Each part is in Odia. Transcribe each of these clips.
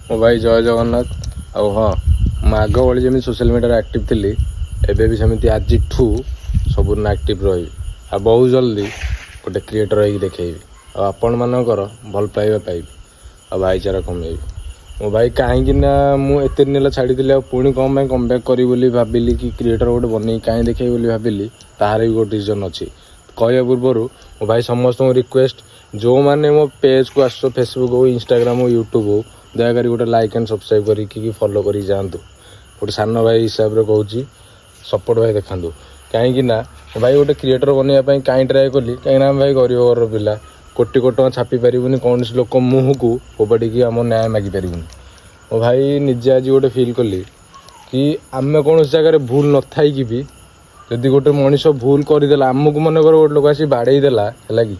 ମୋ ଭାଇ ଜୟ ଜଗନ୍ନାଥ। ଆଉ ହଁ, ମୁଁ ଆଗ ଭଳି ଯେମିତି ସୋସିଆଲ ମିଡ଼ିଆରେ ଆକ୍ଟିଭ୍ ଥିଲି, ଏବେ ବି ସେମିତି ଆଜିଠୁ ସବୁଦିନ ଆକ୍ଟିଭ୍ ରହିବି। ଆଉ ବହୁତ ଜଲ୍ଦି ଗୋଟେ କ୍ରିଏଟର୍ ହେଇକି ଦେଖେଇବି। ଆଉ ଆପଣମାନଙ୍କର ଭଲ ପାଇବା ପାଇବି ଆଉ ଭାଇଚାରା କମେଇବି। ମୋ ଭାଇ କାହିଁକି ନା ମୁଁ ଏତେ ଦିନ ହେଲା ଛାଡ଼ିଥିଲି, ଆଉ ପୁଣି କ'ଣ ପାଇଁ କମ୍ବ୍ୟାକ୍ କରିବି ବୋଲି ଭାବିଲି, କି କ୍ରିଏଟର୍ ଗୋଟେ ବନେଇକି କାହିଁ ଦେଖେଇବି ବୋଲି ଭାବିଲି, ତାହାର ବି ଗୋଟେ ରିଜନ୍ ଅଛି। କହିବା ପୂର୍ବରୁ ମୋ ଭାଇ ସମସ୍ତଙ୍କୁ ରିକ୍ୱେଷ୍ଟ, ଯେଉଁମାନେ ମୋ ପେଜ୍କୁ ଆସୁଛ, ଫେସବୁକ୍ ହଉ, ଇନଷ୍ଟାଗ୍ରାମ୍ ହଉ, ୟୁଟ୍ୟୁବ୍ ହଉ, ଦୟାକରି ଗୋଟେ ଲାଇକ୍ ଆଣ୍ଡ ସବସ୍କ୍ରାଇବ୍ କରିକି ଫଲୋ କରିକି ଯାଆନ୍ତୁ। ଗୋଟେ ସାନ ଭାଇ ହିସାବରେ କହୁଛି, ସପୋର୍ଟ ଭାଇ ଦେଖାନ୍ତୁ। କାହିଁକି ନା ଭାଇ ଗୋଟେ କ୍ରିଏଟର୍ ବନେଇବା ପାଇଁ କାହିଁ ଟ୍ରାଏ କଲି, କାହିଁକିନା ଆମେ ଭାଇ ଗରିବ ଘରର ପିଲା, କୋଟି କୋଟି ଟଙ୍କା ଛାପି ପାରିବୁନି, କୌଣସି ଲୋକ ମୁହଁକୁ ଫୋପାଡ଼ିକି ଆମ ନ୍ୟାୟ ମାଗିପାରିବୁନି। ମୋ ଭାଇ ନିଜେ ଆଜି ଗୋଟେ ଫିଲ୍ କଲି କି ଆମେ କୌଣସି ଜାଗାରେ ଭୁଲ ନଥାଇକି ବି ଯଦି ଗୋଟେ ମଣିଷ ଭୁଲ କରିଦେଲା, ଆମକୁ ମନେକର ଗୋଟେ ଲୋକ ଆସି ବାଡ଼େଇ ଦେଲା, ହେଲା କି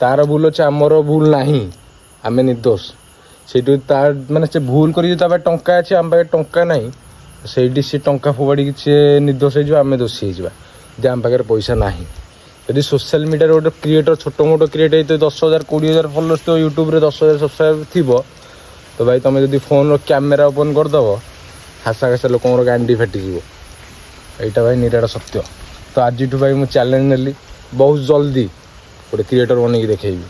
ତା'ର ଭୁଲ ଅଛି, ଆମର ଭୁଲ ନାହିଁ, ଆମେ ନିର୍ଦ୍ଦୋଷ। ସେଇଠୁ ତା ମାନେ ସେ ଭୁଲ କରିକି ତା ପାଖେ ଟଙ୍କା ଅଛି, ଆମ ପାଖେ ଟଙ୍କା ନାହିଁ, ସେଇଠି ସେ ଟଙ୍କା ଫୋପାଡ଼ିକି ସିଏ ନିର୍ଦ୍ଦୋଷ ହେଇଯିବ, ଆମେ ଦୋଷୀ ହେଇଯିବା ଯେ ଆମ ପାଖରେ ପଇସା ନାହିଁ। ଯଦି ସୋସିଆଲ ମିଡ଼ିଆରେ ଗୋଟେ କ୍ରିଏଟର୍, ଛୋଟ ମୋଟ କ୍ରିଏଟର୍ ହେଇଥିବ, 10,000 20,000 ଫଲୋଅର୍ସ ଥିବ, ୟୁଟ୍ୟୁବରେ 10,000 ସବସ୍କ୍ରାଇବର୍ ଥିବ, ତ ଭାଇ ତୁମେ ଯଦି ଫୋନ୍ର କ୍ୟାମେରା ଓପନ୍ କରିଦେବ, ହାସା ହାସା ଲୋକଙ୍କର ଗାଣ୍ଡି ଫାଟିଯିବ। ଏଇଟା ଭାଇ ନିରାଟ ସତ୍ୟ। ତ ଆଜିଠୁ ଭାଇ ମୁଁ ଚ୍ୟାଲେଞ୍ଜ ନେଲି, ବହୁତ ଜଲ୍ଦି ଗୋଟେ କ୍ରିଏଟର୍ ବନେଇକି ଦେଖେଇବି।